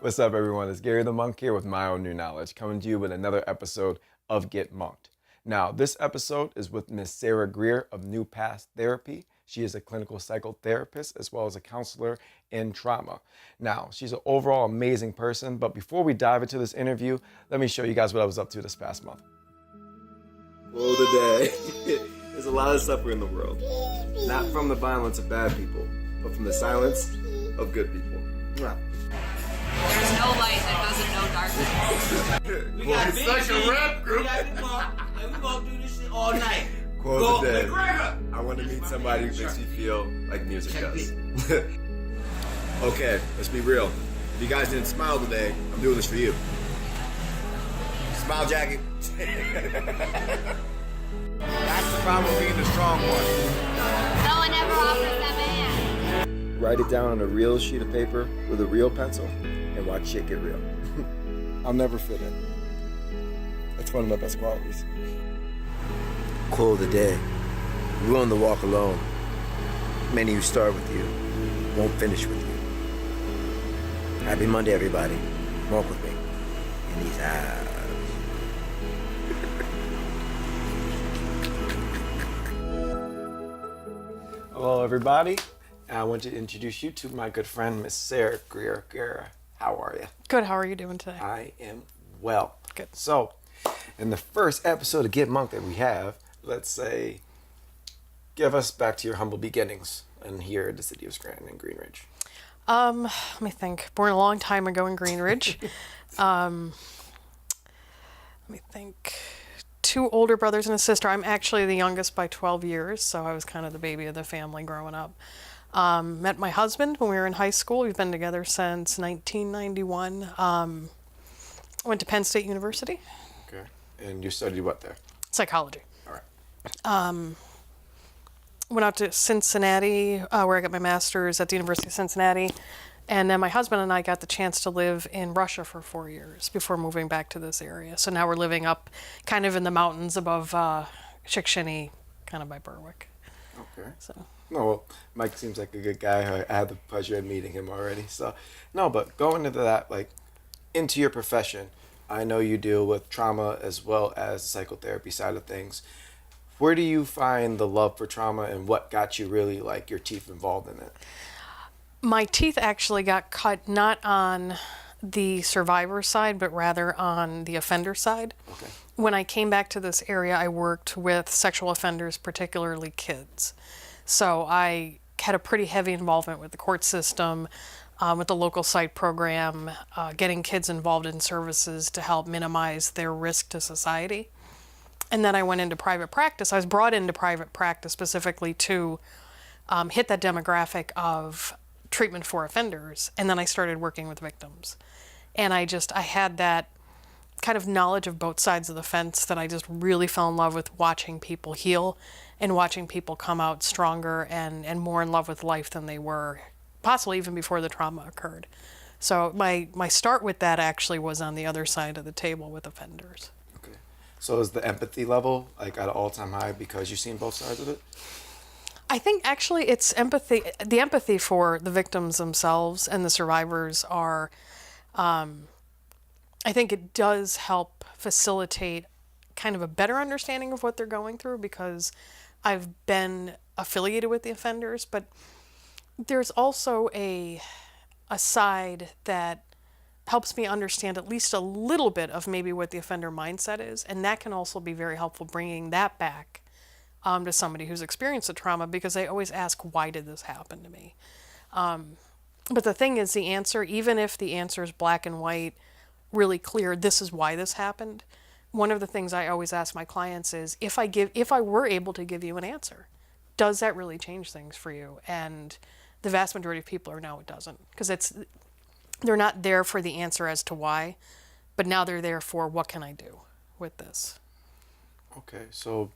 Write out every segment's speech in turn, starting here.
What's up, everyone? It's Gary the Monk here with my own new knowledge, coming to you with another episode of Get Monked. Now, this episode is with Miss Sarah Greer of New Path Therapy. She is a clinical psychotherapist as well as a counselor in trauma. Now, she's an overall amazing person, but before we dive into this interview, let me show you guys what I was up to this past month. Well, today, there's a lot of suffering in the world. Not from the violence of bad people, but from the silence of good people. There's no light that doesn't know darkness. We got It's like a rap group. We gonna do this shit all night. Quote of the day. McGregor. I want to meet somebody who makes me feel like music does. Okay, let's be real. If you guys didn't smile today, I'm doing this for you. Smile, Jackie. That's the problem with being the strong one. No one ever offers them a hand. Write it down on a real sheet of paper with a real pencil and watch shit get real. I'll never fit in. That's one of my best qualities. Quote of the day. You're willing to walk alone. Many who start with you won't finish with you. Happy Monday, everybody. Walk with me in these eyes. Hello, everybody. I want to introduce you to my good friend, Miss Sarah Greer. How are you? Good. How are you doing today? I am well. Good. So, in the first episode of Get Monk that we have, let's say, give us back to your humble beginnings and here at the city of Scranton and Greenridge. Let me think. Born a long time ago in Greenridge. Let me think. 2 older brothers and a sister. I'm actually the youngest by 12 years, so I was kind of the baby of the family growing up. Met my husband when we were in high school. We've been together since 1991. Went to Penn State University. Okay. And you studied what there? Psychology. All right. Went out to Cincinnati, where I got my master's at the University of Cincinnati. And then my husband and I got the chance to live in Russia for 4 years before moving back to this area. So now we're living up kind of in the mountains above Shikshini, kind of by Berwick. Okay. So. No, well, Mike seems like a good guy. I had the pleasure of meeting him already. So, no, but going into that, like, into your profession, I know you deal with trauma as well as the psychotherapy side of things. Where do you find the love for trauma and what got you really, like, your teeth involved in it? My teeth actually got cut not on the survivor side, but rather on the offender side. Okay. When I came back to this area, I worked with sexual offenders, particularly kids. So I had a pretty heavy involvement with the court system, with the local site program, getting kids involved in services to help minimize their risk to society. And then I went into private practice. I was brought into private practice specifically to hit that demographic of treatment for offenders. And then I started working with victims. And I had that kind of knowledge of both sides of the fence that I just really fell in love with watching people heal and watching people come out stronger and more in love with life than they were, possibly even before the trauma occurred. So my start with that actually was on the other side of the table with offenders. Okay. So is the empathy level, like, at an all-time high because you've seen both sides of it? I think actually it's empathy. The empathy for the victims themselves and the survivors are, I think it does help facilitate kind of a better understanding of what they're going through because I've been affiliated with the offenders, but there's also a side that helps me understand at least a little bit of maybe what the offender mindset is, and that can also be very helpful bringing that back to somebody who's experienced a trauma because they always ask, why did this happen to me? But the thing is, the answer, even if the answer is black and white, really clear, this is why this happened, one of the things I always ask my clients is, if I were able to give you an answer, does that really change things for you? And the vast majority of people are, no, it doesn't. Because they're not there for the answer as to why, but now they're there for, what can I do with this? Okay, so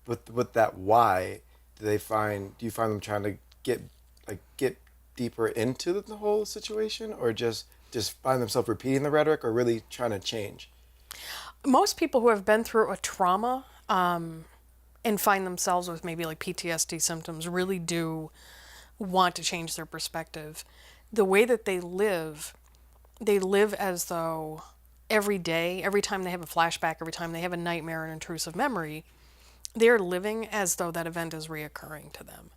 with that why, do you find them trying to get deeper into the whole situation, or just find themselves repeating the rhetoric, or really trying to change? Most people who have been through a trauma and find themselves with maybe like PTSD symptoms really do want to change their perspective. The way that they live they live as though every day, every time they have a flashback, every time they have a nightmare, an intrusive memory, they're living as though that event is reoccurring to them.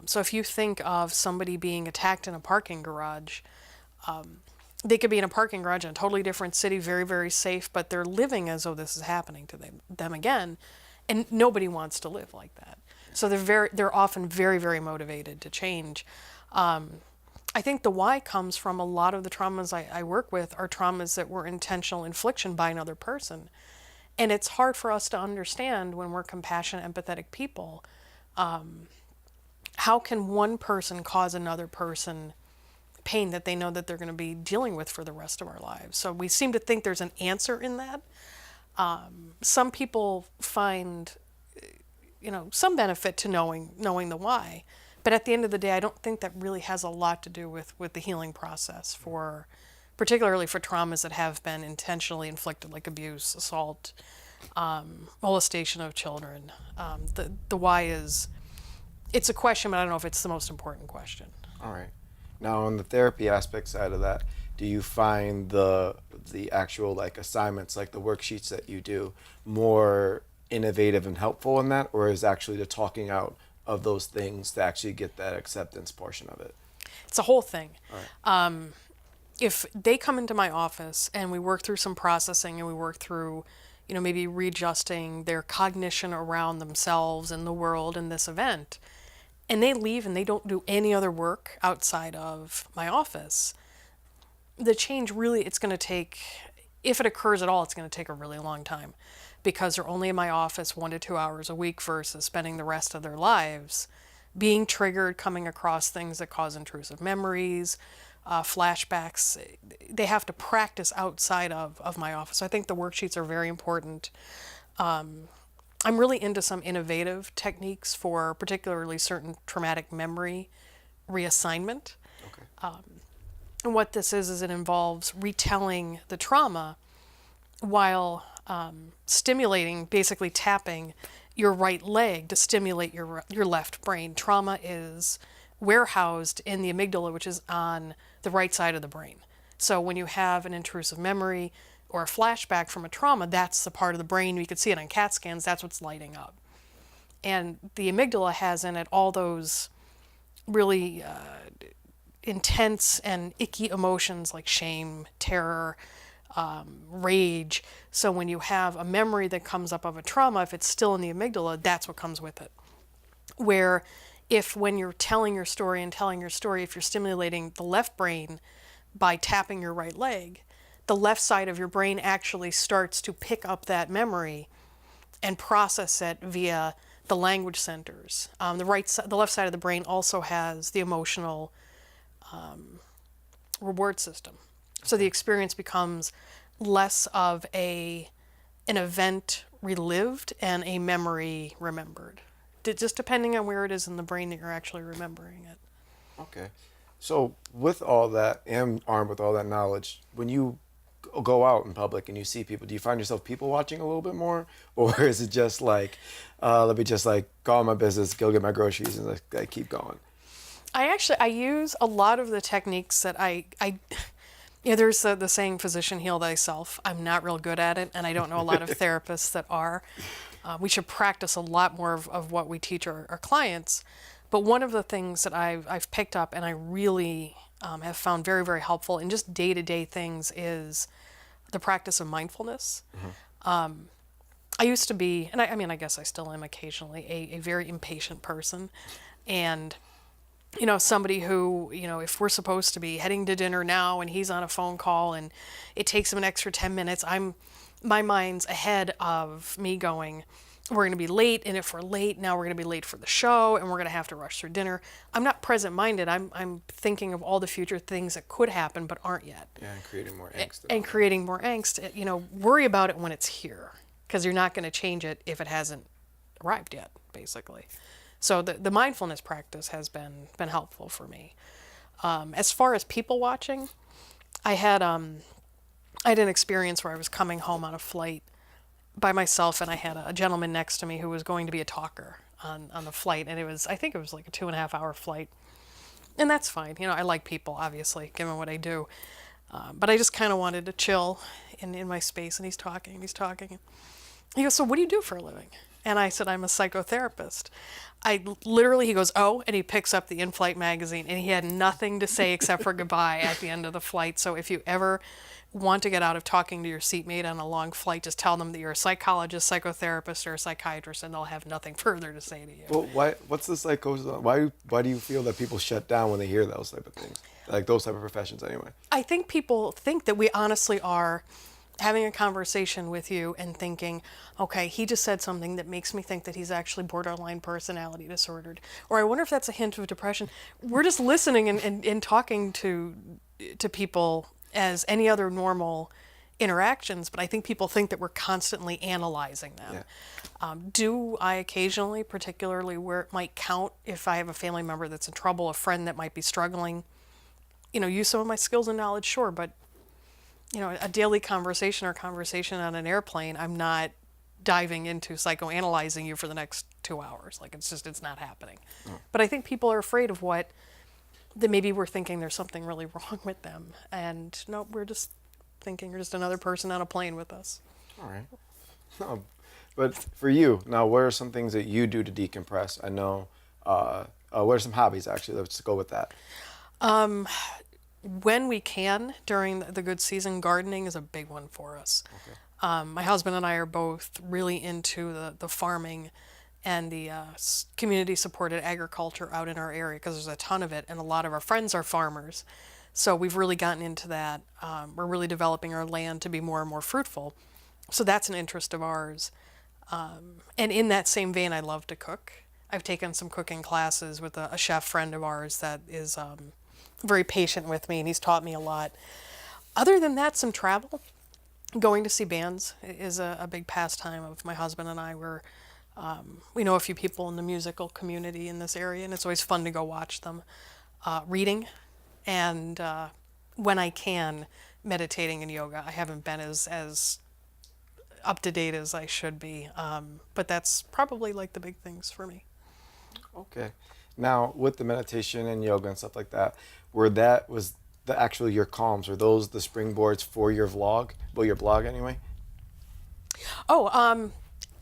So if you think of somebody being attacked in a parking garage, they could be in a parking garage in a totally different city, very, very safe, but they're living as though this is happening to them again, and nobody wants to live like that. So they're often very, very motivated to change. I think the why comes from a lot of the traumas I work with are traumas that were intentional infliction by another person. And it's hard for us to understand when we're compassionate, empathetic people. How can one person cause another person pain that they know that they're going to be dealing with for the rest of our lives? So we seem to think there's an answer in that. Some people find, some benefit to knowing the why. But at the end of the day, I don't think that really has a lot to do with the healing process particularly for traumas that have been intentionally inflicted, like abuse, assault, molestation of children. The why it's a question, but I don't know if it's the most important question. All right. Now, on the therapy aspect side of that, do you find the actual like assignments, like the worksheets that you do, more innovative and helpful in that, or is actually the talking out of those things to actually get that acceptance portion of it? It's a whole thing. All right. If they come into my office and we work through some processing and we work through, maybe readjusting their cognition around themselves and the world and this event, and they leave and they don't do any other work outside of my office, the change really, it's going to take, if it occurs at all, it's going to take a really long time, because they're only in my office 1 to 2 hours a week versus spending the rest of their lives being triggered, coming across things that cause intrusive memories, flashbacks. They have to practice outside of my office. I think the worksheets are very important. I'm really into some innovative techniques for particularly certain traumatic memory reassignment. Okay. And what this is it involves retelling the trauma while stimulating, basically tapping your right leg to stimulate your left brain. Trauma is warehoused in the amygdala, which is on the right side of the brain. So when you have an intrusive memory or a flashback from a trauma, that's the part of the brain, you can see it on CAT scans, that's what's lighting up. And the amygdala has in it all those really intense and icky emotions like shame, terror, rage. So when you have a memory that comes up of a trauma, if it's still in the amygdala, that's what comes with it. Where if when you're telling your story, if you're stimulating the left brain by tapping your right leg, the left side of your brain actually starts to pick up that memory and process it via the language centers. The left side of the brain also has the emotional reward system. So the experience becomes less of an event relived and a memory remembered. Just depending on where it is in the brain that you're actually remembering it. Okay. So with all that and armed with all that knowledge, when you go out in public and you see people, do you find yourself people watching a little bit more? Or is it just like, let me just like go on my business, go get my groceries and like keep going? I use a lot of the techniques that there's the saying, physician heal thyself. I'm not real good at it, and I don't know a lot of therapists that are. We should practice a lot more of what we teach our clients. But one of the things that I've picked up and I really have found very, very helpful in just day-to-day things is the practice of mindfulness. Mm-hmm. I used to be, and I guess I still am occasionally, a very impatient person. And somebody who, if we're supposed to be heading to dinner now and he's on a phone call and it takes him an extra 10 minutes, my mind's ahead of me going, we're going to be late, and if we're late, now we're going to be late for the show, and we're going to have to rush through dinner. I'm not present-minded. I'm thinking of all the future things that could happen but aren't yet. Yeah, and creating more angst. And creating more angst. Worry about it when it's here, because you're not going to change it if it hasn't arrived yet, basically. So the mindfulness practice has been helpful for me. As far as people watching, I had an experience where I was coming home on a flight by myself, and I had a gentleman next to me who was going to be a talker on the flight, and I think it was like a 2.5 hour flight, and that's fine. I like people, obviously, given what I do. But I just kind of wanted to chill in my space, and he's talking, and he's talking. He goes, so what do you do for a living? And I said, I'm a psychotherapist. Literally, he goes, oh, and he picks up the in-flight magazine, and he had nothing to say except for goodbye at the end of the flight. So if you ever want to get out of talking to your seatmate on a long flight, just tell them that you're a psychologist, psychotherapist, or a psychiatrist, and they'll have nothing further to say to you. Well, what's the psychosis? Why do you feel that people shut down when they hear those type of things? Like those type of professions anyway. I think people think that we honestly are having a conversation with you and thinking, okay, he just said something that makes me think that he's actually borderline personality disordered. Or I wonder if that's a hint of depression. We're just listening and talking to people as any other normal interactions, but I think people think that we're constantly analyzing them. Yeah. Do I occasionally, particularly where it might count, if I have a family member that's in trouble, a friend that might be struggling, use some of my skills and knowledge, sure, but a daily conversation or conversation on an airplane, I'm not diving into psychoanalyzing you for the next 2 hours. Like, it's not happening. But I think people are afraid of that maybe we're thinking there's something really wrong with them. And no, we're just thinking you're just another person on a plane with us. All right. No, but for you, now, what are some things that you do to decompress? I know, what are some hobbies, actually? Let's go with that. When we can, during the good season, gardening is a big one for us. Okay. My husband and I are both really into the farming and the community-supported agriculture out in our area, because there's a ton of it, and a lot of our friends are farmers. So we've really gotten into that. We're really developing our land to be more and more fruitful. So that's an interest of ours. And in that same vein, I love to cook. I've taken some cooking classes with a chef friend of ours that is very patient with me, and he's taught me a lot. Other than that, some travel. Going to see bands is a big pastime of my husband and I. We know a few people in the musical community in this area, and it's always fun to go watch them. Reading, and when I can, meditating and yoga. I haven't been as up to date as I should be, but that's probably like the big things for me. Okay. Now, with the meditation and yoga and stuff like that, was the actual your calms, were those the springboards for your vlog? Well, your blog anyway? Oh,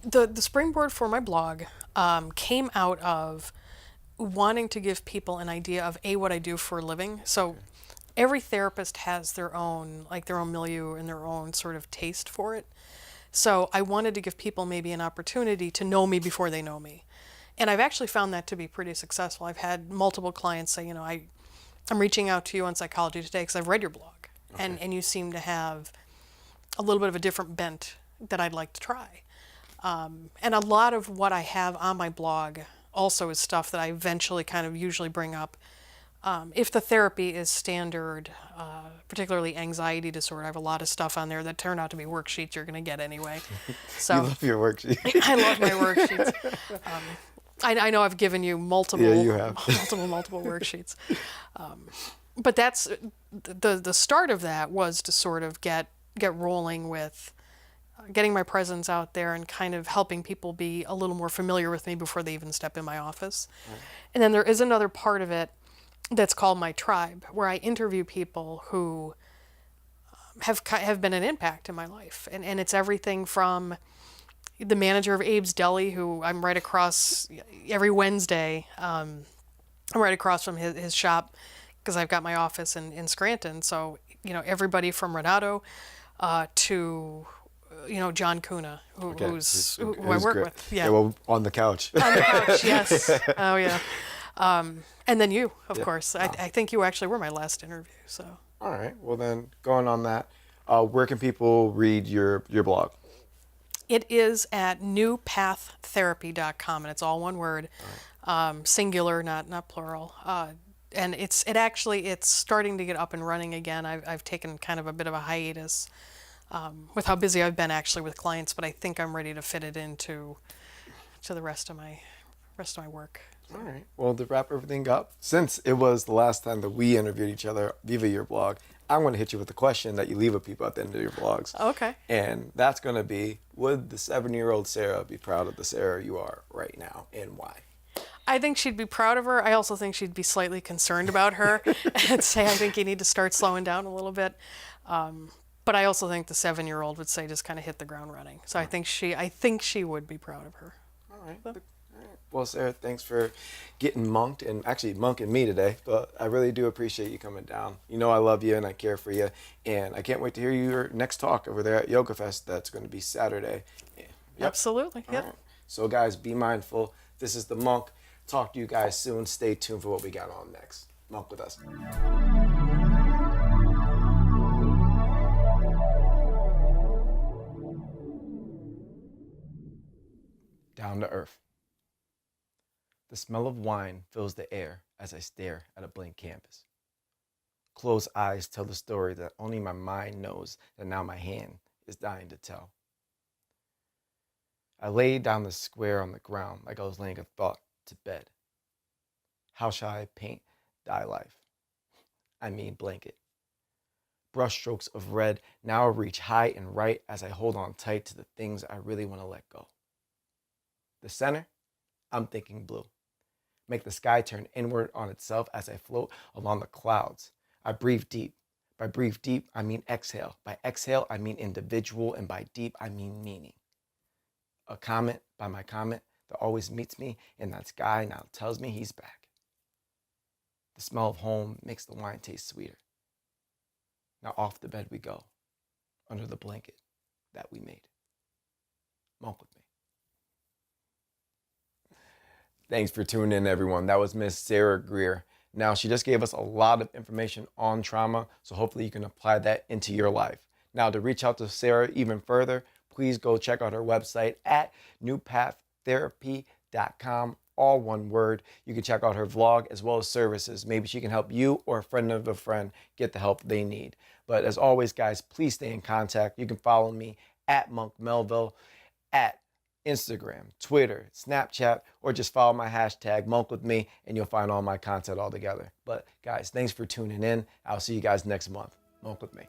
the springboard for my blog came out of wanting to give people an idea of what I do for a living. So every therapist has their own milieu and their own sort of taste for it. So I wanted to give people maybe an opportunity to know me before they know me. And I've actually found that to be pretty successful. I've had multiple clients say, I'm reaching out to you on Psychology Today because I've read your blog. Okay. And you seem to have a little bit of a different bent that I'd like to try. And a lot of what I have on my blog also is stuff that I eventually kind of usually bring up. If the therapy is standard, particularly anxiety disorder, I have a lot of stuff on there that turn out to be worksheets you're going to get anyway. So You love your worksheets. I love my worksheets. I know I've given you multiple, Yeah, you have. multiple worksheets. But that's the start of that was to sort of get rolling with getting my presence out there and kind of helping people be a little more familiar with me before they even step in my office. Right. And then there is another part of it that's called my tribe, where I interview people who have been an impact in my life. And it's everything from the manager of Abe's Deli, who I'm right across every Wednesday. I'm right across from his shop because I've got my office in Scranton. So, everybody from Renato to, John Kuna, who I work great. with. Yeah. Yeah, well, on the couch. On the couch, yes. Oh, yeah. And then you, of course. I think you actually were my last interview. So. All right. Well, then, going on that, where can people read your blog? It is at newpaththerapy.com, and it's all one word, singular, not plural. And it's starting to get up and running again. I've taken kind of a bit of a hiatus with how busy I've been actually with clients, but I think I'm ready to fit it into the rest of my work. All right. Well, to wrap everything up, since it was the last time that we interviewed each other via your blog, I'm going to hit you with a question that you leave with people at the end of your blogs. Okay. And that's going to be, would the 7-year-old Sarah be proud of the Sarah you are right now, and why? I think she'd be proud of her. I also think she'd be slightly concerned about her and say, I think you need to start slowing down a little bit. But I also think the 7-year-old would say just kind of hit the ground running. So I think she would be proud of her. All right. Well, Sarah, thanks for getting monked and actually monking me today. But I really do appreciate you coming down. You know I love you and I care for you. And I can't wait to hear your next talk over there at Yoga Fest. That's going to be Saturday. Yep. Absolutely. Yep. All right. So, guys, be mindful. This is the Monk. Talk to you guys soon. Stay tuned for what we got on next. Monk with us. Down to earth. The smell of wine fills the air as I stare at a blank canvas. Closed eyes tell the story that only my mind knows that now my hand is dying to tell. I lay down the square on the ground like I was laying a thought to bed. How shall I paint thy life? I mean blanket. Brushstrokes of red now reach high and right as I hold on tight to the things I really want to let go. The center, I'm thinking blue. Make the sky turn inward on itself as I float along the clouds. I breathe deep. By breathe deep, I mean exhale. By exhale, I mean individual. And by deep, I mean meaning. A comet by my comet that always meets me in that sky now tells me he's back. The smell of home makes the wine taste sweeter. Now off the bed we go, under the blanket that we made. Monk with me. Thanks for tuning in, everyone. That was Miss Sarah Greer. Now, she just gave us a lot of information on trauma, so hopefully you can apply that into your life. Now, to reach out to Sarah even further, please go check out her website at newpaththerapy.com, all one word. You can check out her vlog as well as services. Maybe she can help you or a friend of a friend get the help they need. But as always, guys, please stay in contact. You can follow me at Monk Melville, at Instagram, Twitter, Snapchat, or just follow my hashtag #MonkWithMe and you'll find all my content all together. But guys, thanks for tuning in. I'll see you guys next month. Monk with me.